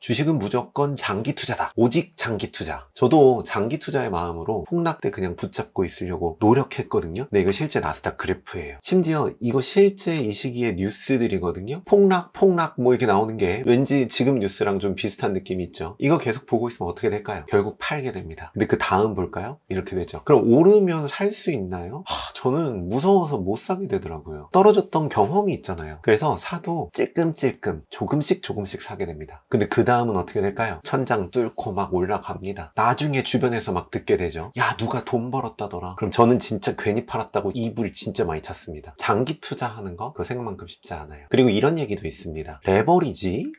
주식은 무조건 장기 투자다. 오직 장기 투자. 저도 장기 투자의 마음으로 폭락 때 그냥 붙잡고 있으려고 노력했거든요. 근데 이거 실제 나스닥 그래프예요. 심지어 이거 실제 이 시기의 뉴스들이거든요. 폭락 뭐 이렇게 나오는 게 왠지 지금 뉴스랑 좀 비슷한 느낌이 있죠. 이거 계속 보고 있으면 어떻게 될까요? 결국 팔게 됩니다. 근데 그 다음 볼까요? 이렇게 되죠. 그럼 오르면 살 수 있나요? 저는 무서워서 못 사게 되더라고요. 떨어졌던 경험이 있잖아요. 그래서 사도 찔끔찔끔 조금씩 사게 됩니다. 근데 그 다음은 어떻게 될까요? 천장 뚫고 막 올라갑니다. 나중에 주변에서 막 듣게 되죠. 야, 누가 돈 벌었다더라. 그럼 저는 진짜 괜히 팔았다고 이불 진짜 많이 찼습니다. 장기 투자하는 거 그거 생각만큼 쉽지 않아요. 그리고 이런 얘기도 있습니다. 레버리지?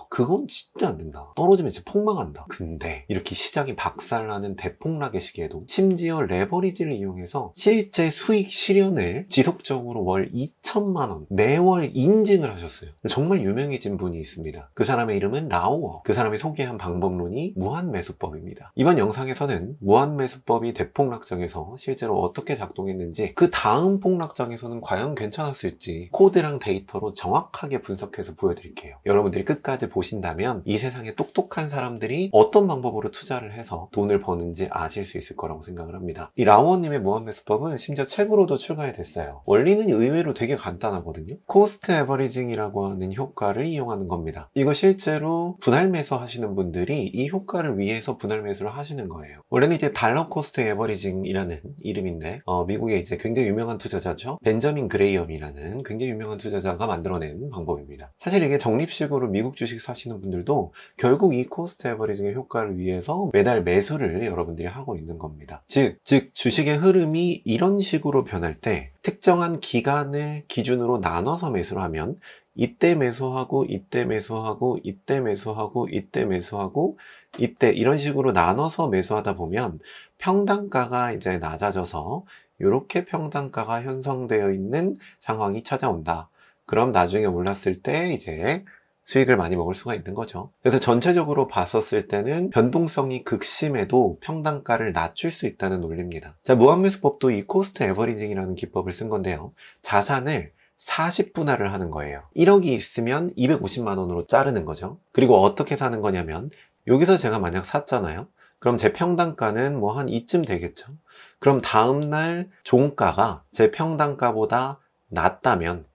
그건 진짜 안 된다. 떨어지면 진짜 폭망한다. 근데 이렇게 시장이 박살나는 대폭락의 시기에도 심지어 레버리지를 이용해서 실제 수익 실현을 지속적으로 월 2천만 원 매월 인증을 하셨어요. 정말 유명해진 분이 있습니다. 그 사람의 이름은 라오어. 그 사람이 소개한 방법론이 무한매수법입니다. 이번 영상에서는 무한매수법이 대폭락장에서 실제로 어떻게 작동했는지, 그 다음 폭락장에서는 과연 괜찮았을지 코드랑 데이터로 정확하게 분석해서 보여드릴게요. 여러분들이 끝까지 보신다면 이 세상에 똑똑한 사람들이 어떤 방법으로 투자를 해서 돈을 버는지 아실 수 있을 거라고 생각을 합니다. 이 라오어님의 무한매수법은 심지어 책으로도 출간이 됐어요. 원리는 의외로 되게 간단하거든요. 코스트 에버리징이라고 하는 효과를 이용하는 겁니다. 이거 실제로 분할 매수 하시는 분들이 이 효과를 위해서 분할 매수를 하시는 거예요. 원래는 이제 달러 코스트 에버리징이라는 이름인데 미국의 이제 굉장히 유명한 투자자죠. 벤저민 그레이엄이라는 굉장히 유명한 투자자가 만들어낸 방법입니다. 사실 이게 적립식으로 미국 주식 사시는 분들도 결국 이 코스트 에버리징의 효과를 위해서 매달 매수를 여러분들이 하고 있는 겁니다. 즉 주식의 흐름이 이런 식으로 변할 때 특정한 기간을 기준으로 나눠서 매수를 하면 이때 매수하고 이때 매수하고 이때 매수하고 이때 매수하고 이때 이런 식으로 나눠서 매수하다 보면 평단가가 이제 낮아져서 이렇게 평단가가 형성되어 있는 상황이 찾아온다. 그럼 나중에 올랐을 때 이제 수익을 많이 먹을 수가 있는 거죠. 그래서 전체적으로 봤었을 때는 변동성이 극심해도 평단가를 낮출 수 있다는 논리입니다. 자, 무한매수법도 이 코스트 에버리징이라는 기법을 쓴 건데요. 자산을 40분할을 하는 거예요. 1억이 있으면 250만 원으로 자르는 거죠. 그리고 어떻게 사는 거냐면 여기서 제가 만약 샀잖아요. 그럼 제 평단가는 뭐 한 이쯤 되겠죠. 그럼 다음날 종가가 제 평단가보다 낮다면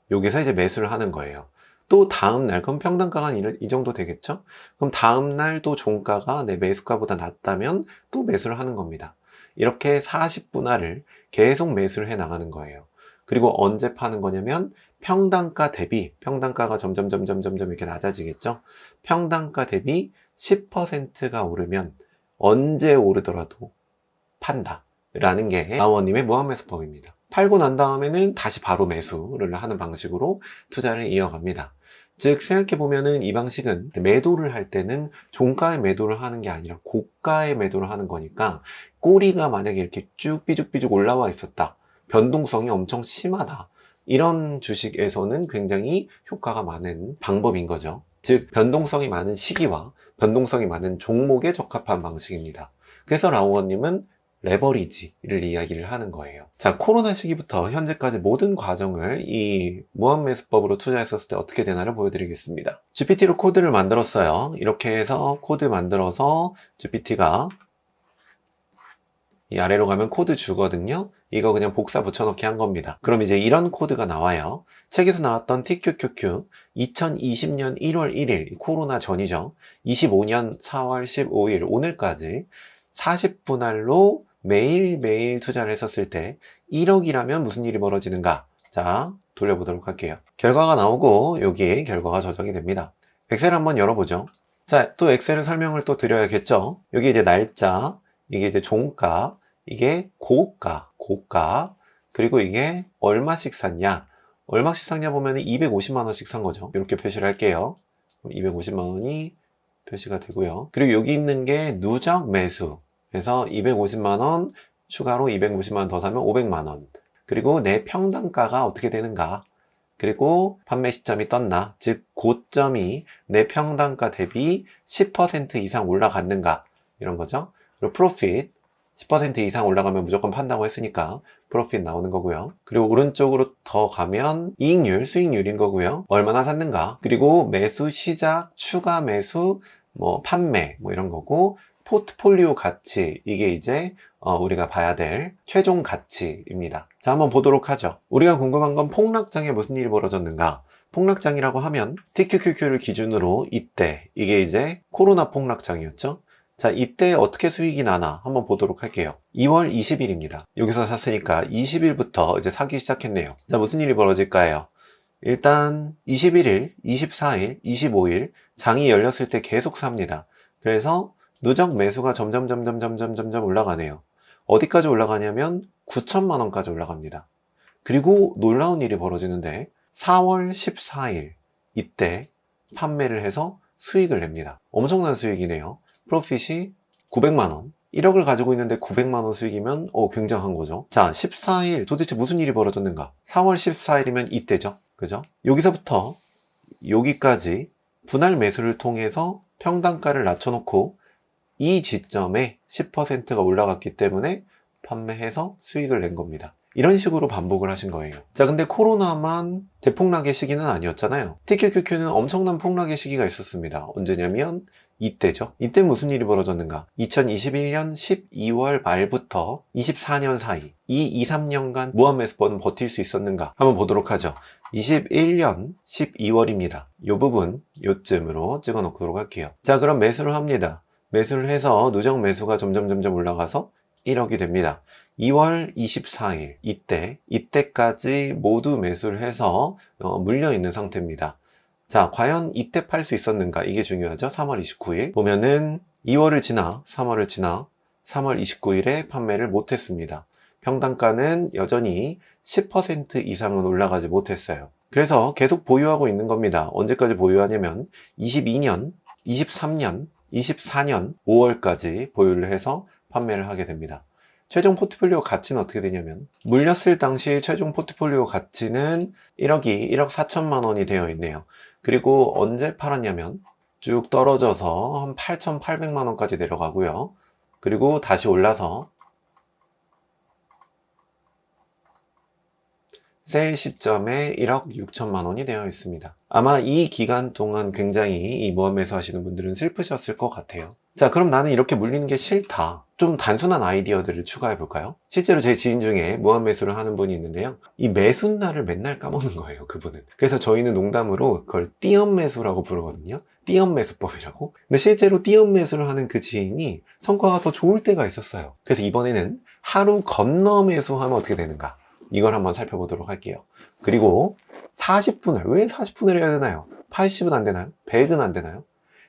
여기서 이제 매수를 하는 거예요. 또 다음날, 그럼 평단가가 이 정도 되겠죠? 그럼 다음날 또 종가가 내 매수가보다 낮다면 또 매수를 하는 겁니다. 이렇게 40분할을 계속 매수를 해 나가는 거예요. 그리고 언제 파는 거냐면 평단가 대비, 평단가가 점점 이렇게 낮아지겠죠? 평단가 대비 10%가 오르면 언제 오르더라도 판다 라는 게 라오어님의 무한매수법입니다. 팔고 난 다음에는 다시 바로 매수를 하는 방식으로 투자를 이어갑니다. 즉 생각해보면은 이 방식은 매도를 할 때는 종가에 매도를 하는 게 아니라 고가에 매도를 하는 거니까 꼬리가 만약에 이렇게 쭉 삐죽삐죽 올라와 있었다, 변동성이 엄청 심하다, 이런 주식에서는 굉장히 효과가 많은 방법인 거죠. 즉 변동성이 많은 시기와 변동성이 많은 종목에 적합한 방식입니다. 그래서 라오어님은 레버리지를 이야기를 하는 거예요. 자, 코로나 시기부터 현재까지 모든 과정을 이 무한매수법으로 투자했었을 때 어떻게 되나를 보여드리겠습니다. GPT로 코드를 만들었어요. 이렇게 해서 코드 만들어서 GPT가 이 아래로 가면 코드 주거든요. 이거 그냥 복사 붙여넣기 한 겁니다. 그럼 이제 이런 코드가 나와요. 책에서 나왔던 TQQQ 2020년 1월 1일 코로나 전이죠. 25년 4월 15일 오늘까지 40분할로 매일매일 투자를 했었을 때 1억이라면 무슨 일이 벌어지는가? 자, 돌려보도록 할게요. 결과가 나오고 여기에 결과가 저장이 됩니다. 엑셀 한번 열어보죠. 자, 또 엑셀을 설명을 또 드려야겠죠. 여기 이제 날짜, 이게 이제 종가, 이게 고가, 그리고 이게 얼마씩 샀냐? 얼마씩 샀냐 보면 250만 원씩 산 거죠. 이렇게 표시를 할게요. 250만 원이 표시가 되고요. 그리고 여기 있는 게 누적 매수. 그래서 250만 원 추가로 250만 원 더 사면 500만 원. 그리고 내 평단가가 어떻게 되는가. 그리고 판매 시점이 떴나. 즉 고점이 내 평단가 대비 10% 이상 올라갔는가. 이런 거죠. 그리고 프로핏 10% 이상 올라가면 무조건 판다고 했으니까 프로핏 나오는 거고요. 그리고 오른쪽으로 더 가면 이익률, 수익률인 거고요. 얼마나 샀는가, 그리고 매수 시작, 추가 매수, 판매 이런 거고, 포트폴리오 가치, 이게 이제 우리가 봐야 될 최종 가치입니다. 자, 한번 보도록 하죠. 우리가 궁금한 건 폭락장에 무슨 일이 벌어졌는가. 폭락장이라고 하면 TQQQ를 기준으로 이때, 이게 이제 코로나 폭락장이었죠. 자, 이때 어떻게 수익이 나나 한번 보도록 할게요. 2월 20일입니다. 여기서 샀으니까 20일부터 이제 사기 시작했네요. 자, 무슨 일이 벌어질까요? 일단 21일, 24일, 25일 장이 열렸을 때 계속 삽니다. 그래서 누적 매수가 점점 올라가네요. 어디까지 올라가냐면 9천만 원까지 올라갑니다. 그리고 놀라운 일이 벌어지는데 4월 14일 이때 판매를 해서 수익을 냅니다. 엄청난 수익이네요. 프로핏이 900만 원. 1억을 가지고 있는데 900만 원 수익이면 굉장한 거죠. 자, 14일 도대체 무슨 일이 벌어졌는가? 4월 14일이면 이때죠. 그죠? 여기서부터 여기까지 분할 매수를 통해서 평단가를 낮춰놓고 이 지점에 10%가 올라갔기 때문에 판매해서 수익을 낸 겁니다. 이런 식으로 반복을 하신 거예요. 자, 근데 코로나만 대폭락의 시기는 아니었잖아요. TQQQ는 엄청난 폭락의 시기가 있었습니다. 언제냐면 이때죠. 이때 무슨 일이 벌어졌는가? 2021년 12월 말부터 24년 사이 이 2, 3년간 무한매수법은 버틸 수 있었는가? 한번 보도록 하죠. 21년 12월입니다. 이 부분 요쯤으로 찍어 놓도록 할게요. 자, 그럼 매수를 합니다. 매수를 해서 누적 매수가 점점 올라가서 1억이 됩니다. 2월 24일 이때까지 모두 매수를 해서 물려 있는 상태입니다. 자, 과연 이때 팔 수 있었는가? 이게 중요하죠. 3월 29일 보면은 2월을 지나 3월을 지나 3월 29일에 판매를 못했습니다. 평단가는 여전히 10% 이상은 올라가지 못했어요. 그래서 계속 보유하고 있는 겁니다. 언제까지 보유하냐면 22년, 23년, 24년 5월까지 보유를 해서 판매를 하게 됩니다. 최종 포트폴리오 가치는 어떻게 되냐면 물렸을 당시 최종 포트폴리오 가치는 1억 4천만 원이 되어 있네요. 그리고 언제 팔았냐면 쭉 떨어져서 한 8,800만 원까지 내려가고요. 그리고 다시 올라서 세일 시점에 1억 6천만 원이 되어 있습니다. 아마 이 기간 동안 굉장히 이 무한매수 하시는 분들은 슬프셨을 것 같아요. 자, 그럼 나는 이렇게 물리는 게 싫다. 좀 단순한 아이디어들을 추가해 볼까요? 실제로 제 지인 중에 무한매수를 하는 분이 있는데요. 이 매수날을 맨날 까먹는 거예요, 그분은. 그래서 저희는 농담으로 그걸 띄엄매수라고 부르거든요. 띄엄매수법이라고. 근데 실제로 띄엄매수를 하는 그 지인이 성과가 더 좋을 때가 있었어요. 그래서 이번에는 하루 건너 매수하면 어떻게 되는가? 이걸 한번 살펴보도록 할게요. 그리고 40분할, 왜 40분을 해야 되나요? 80은 안 되나요? 100은 안 되나요?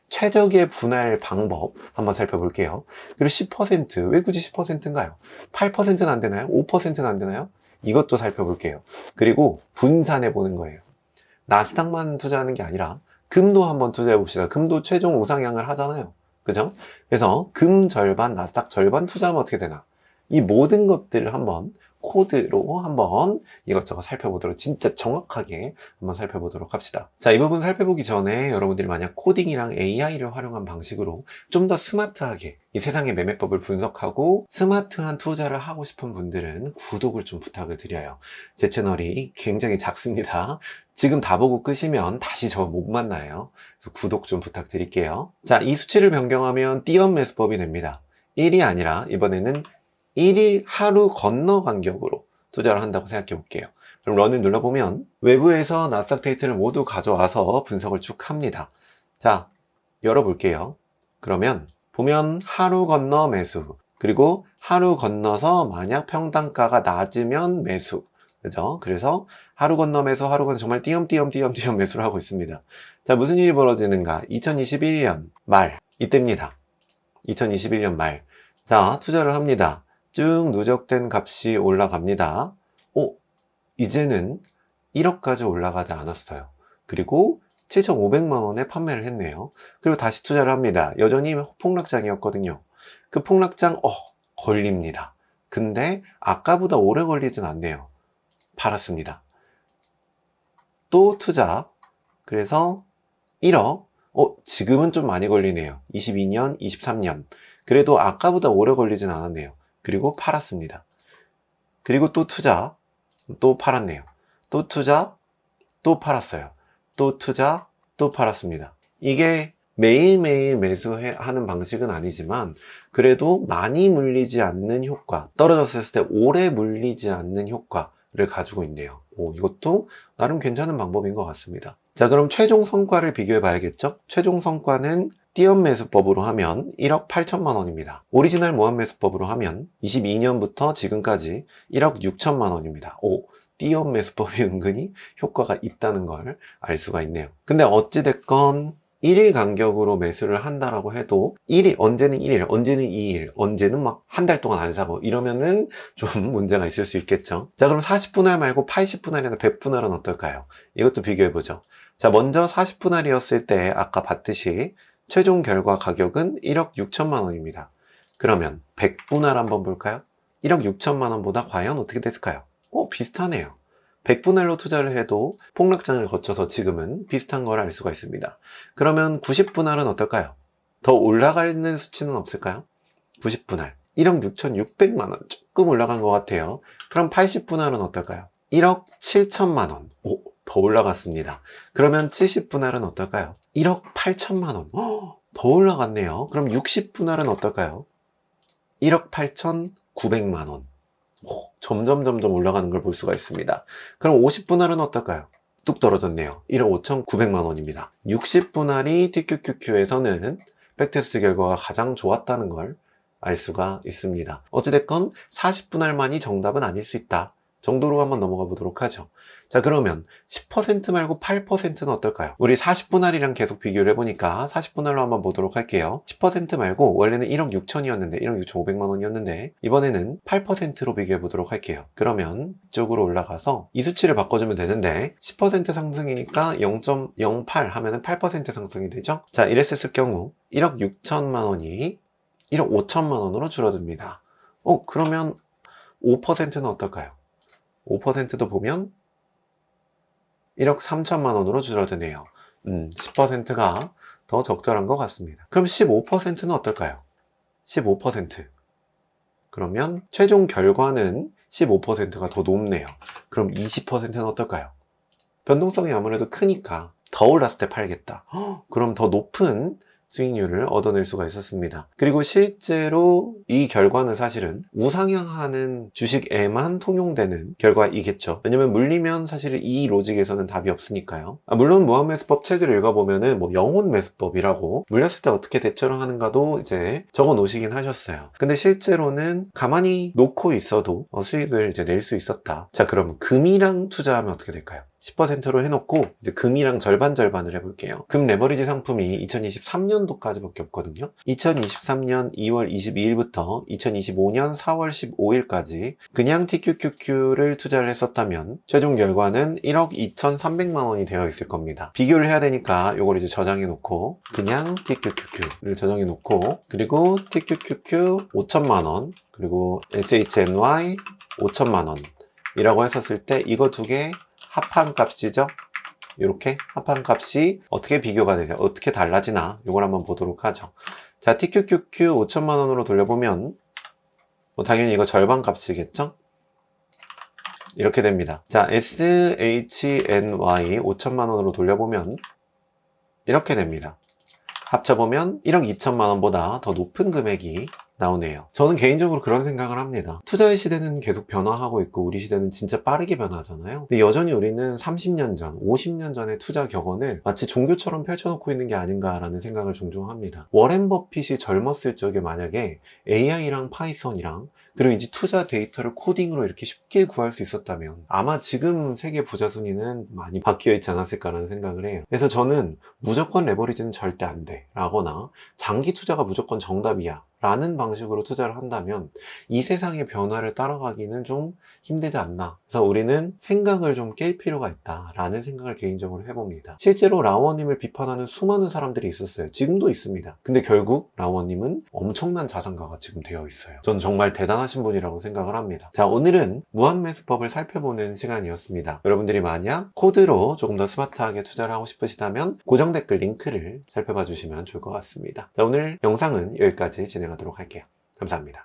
최적의 분할 방법 한번 살펴볼게요. 그리고 10%, 왜 굳이 10%인가요? 8%는 안 되나요? 5%는 안 되나요? 이것도 살펴볼게요. 그리고 분산해 보는 거예요. 나스닥만 투자하는 게 아니라 금도 한번 투자해 봅시다. 금도 최종 우상향을 하잖아요. 그죠? 그래서 금 절반, 나스닥 절반 투자하면 어떻게 되나? 이 모든 것들을 한번 코드로 한번 이것저것 살펴보도록, 진짜 정확하게 한번 살펴보도록 합시다. 자, 이 부분 살펴보기 전에 여러분들이 만약 코딩이랑 AI를 활용한 방식으로 좀 더 스마트하게 이 세상의 매매법을 분석하고 스마트한 투자를 하고 싶은 분들은 구독을 좀 부탁을 드려요. 제 채널이 굉장히 작습니다. 지금 다 보고 끄시면 다시 저 못 만나요. 그래서 구독 좀 부탁드릴게요. 자, 이 수치를 변경하면 띄엄 매수법이 됩니다. 1이 아니라 이번에는 1일 하루 건너 간격으로 투자를 한다고 생각해 볼게요. 그럼 런을 눌러보면 외부에서 나스닥 데이터를 모두 가져와서 분석을 쭉 합니다. 자, 열어볼게요. 그러면 보면 하루 건너 매수, 그리고 하루 건너서 만약 평단가가 낮으면 매수, 그죠? 그래서 하루 건너 매수, 하루 건너 정말 띄엄띄엄 매수를 하고 있습니다. 자, 무슨 일이 벌어지는가? 2021년 말, 이때입니다. 2021년 말. 자, 투자를 합니다. 쭉 누적된 값이 올라갑니다. 이제는 1억까지 올라가지 않았어요. 그리고 7,500만 원에 판매를 했네요. 그리고 다시 투자를 합니다. 여전히 폭락장이었거든요. 그 폭락장 걸립니다. 근데 아까보다 오래 걸리진 않네요. 팔았습니다. 또 투자. 그래서 1억. 지금은 좀 많이 걸리네요. 22년, 23년. 그래도 아까보다 오래 걸리진 않았네요. 그리고 팔았습니다. 그리고 또 투자, 또 팔았네요. 또 투자, 또 팔았어요. 또 투자, 또 팔았습니다. 이게 매일매일 매수하는 방식은 아니지만 그래도 많이 물리지 않는 효과, 떨어졌을 때 오래 물리지 않는 효과를 가지고 있네요. 이것도 나름 괜찮은 방법인 것 같습니다. 자, 그럼 최종 성과를 비교해 봐야겠죠? 최종 성과는 띄엄 매수법으로 하면 1억 8천만 원입니다. 오리지널 무한 매수법으로 하면 22년부터 지금까지 1억 6천만 원입니다. 띄엄 매수법이 은근히 효과가 있다는 걸 알 수가 있네요. 근데 어찌됐건 1일 간격으로 매수를 한다라고 해도 1일, 언제는 1일, 언제는 2일, 언제는 막 한 달 동안 안 사고 이러면은 좀 문제가 있을 수 있겠죠. 자, 그럼 40분할 말고 80분할이나 100분할은 어떨까요? 이것도 비교해보죠. 자, 먼저 40분할이었을 때 아까 봤듯이 최종 결과 가격은 1억 6천만 원입니다. 그러면 100분할 한번 볼까요? 1억 6천만 원보다 과연 어떻게 됐을까요? 비슷하네요. 100분할로 투자를 해도 폭락장을 거쳐서 지금은 비슷한 걸 알 수가 있습니다. 그러면 90분할은 어떨까요? 더 올라가는 수치는 없을까요? 90분할 1억 6,600만 원, 조금 올라간 것 같아요. 그럼 80분할은 어떨까요? 1억 7천만 원, 더 올라갔습니다. 그러면 70분할은 어떨까요? 1억 8천만 원, 더 올라갔네요. 그럼 60분할은 어떨까요? 1억 8,900만 원. 점점 올라가는 걸 볼 수가 있습니다. 그럼 50분할은 어떨까요? 뚝 떨어졌네요. 1억 5,900만 원입니다. 60분할이 TQQQ에서는 백테스트 결과가 가장 좋았다는 걸 알 수가 있습니다. 어찌됐건 40분할만이 정답은 아닐 수 있다 정도로 한번 넘어가 보도록 하죠. 자, 그러면 10% 말고 8%는 어떨까요? 우리 40분할이랑 계속 비교를 해보니까 40분할로 한번 보도록 할게요. 10% 말고 원래는 1억 6천이었는데 1억 6,500만 원이었는데 이번에는 8%로 비교해 보도록 할게요. 그러면 이쪽으로 올라가서 이 수치를 바꿔주면 되는데 10% 상승이니까 0.08 하면은 8% 상승이 되죠. 자, 이랬을 경우 1억 6천만 원이 1억 5천만 원으로 줄어듭니다. 그러면 5%는 어떨까요? 5%도 보면 1억 3천만 원으로 줄어드네요. 10%가 더 적절한 것 같습니다. 그럼 15%는 어떨까요? 15%. 그러면 최종 결과는 15%가 더 높네요. 그럼 20%는 어떨까요? 변동성이 아무래도 크니까 더 올랐을 때 팔겠다. 그럼 더 높은 수익률을 얻어낼 수가 있었습니다. 그리고 실제로 이 결과는 사실은 우상향하는 주식에만 통용되는 결과이겠죠. 왜냐면 물리면 사실 이 로직에서는 답이 없으니까요. 물론 무한매수법 책을 읽어보면은 영혼매수법이라고 물렸을 때 어떻게 대처를 하는가도 이제 적어 놓으시긴 하셨어요. 근데 실제로는 가만히 놓고 있어도 수익을 이제 낼 수 있었다. 자, 그럼 금이랑 투자하면 어떻게 될까요? 10%로 해놓고 이제 금이랑 절반을 해볼게요. 금 레버리지 상품이 2023년도까지밖에 없거든요. 2023년 2월 22일부터 2025년 4월 15일까지 그냥 TQQQ를 투자를 했었다면 최종 결과는 1억 2,300만 원이 되어 있을 겁니다. 비교를 해야 되니까 이걸 이제 저장해 놓고 그냥 TQQQ를 저장해 놓고 그리고 TQQQ 5천만 원 그리고 SHNY 5천만 원 이라고 했었을 때 이거 두 개 합한 값이죠. 이렇게 합한 값이 어떻게 비교가 되냐, 어떻게 달라지나 이걸 한번 보도록 하죠. 자, TQQQ 5천만 원으로 돌려보면 당연히 이거 절반 값이겠죠. 이렇게 됩니다. 자, SHNY 5천만 원으로 돌려보면 이렇게 됩니다. 합쳐보면 1억 2천만 원보다 더 높은 금액이 나오네요. 저는 개인적으로 그런 생각을 합니다. 투자의 시대는 계속 변화하고 있고 우리 시대는 진짜 빠르게 변하잖아요. 근데 여전히 우리는 30년 전, 50년 전의 투자 격언을 마치 종교처럼 펼쳐놓고 있는 게 아닌가라는 생각을 종종 합니다. 워렌 버핏이 젊었을 적에 만약에 AI랑 파이썬이랑 그리고 이제 투자 데이터를 코딩으로 이렇게 쉽게 구할 수 있었다면 아마 지금 세계 부자 순위는 많이 바뀌어 있지 않았을까라는 생각을 해요. 그래서 저는 무조건 레버리지는 절대 안 돼 라거나 장기 투자가 무조건 정답이야 라는 방식으로 투자를 한다면 이 세상의 변화를 따라가기는 좀 힘들지 않나. 그래서 우리는 생각을 좀 깰 필요가 있다 라는 생각을 개인적으로 해봅니다. 실제로 라오님을 비판하는 수많은 사람들이 있었어요. 지금도 있습니다. 근데 결국 라오님은 엄청난 자산가가 지금 되어 있어요. 전 정말 대단하신 분이라고 생각을 합니다. 자, 오늘은 무한매수법을 살펴보는 시간이었습니다. 여러분들이 만약 코드로 조금 더 스마트하게 투자를 하고 싶으시다면 고정 댓글 링크를 살펴봐 주시면 좋을 것 같습니다. 자, 오늘 영상은 여기까지 진행하도록 할게요. 감사합니다.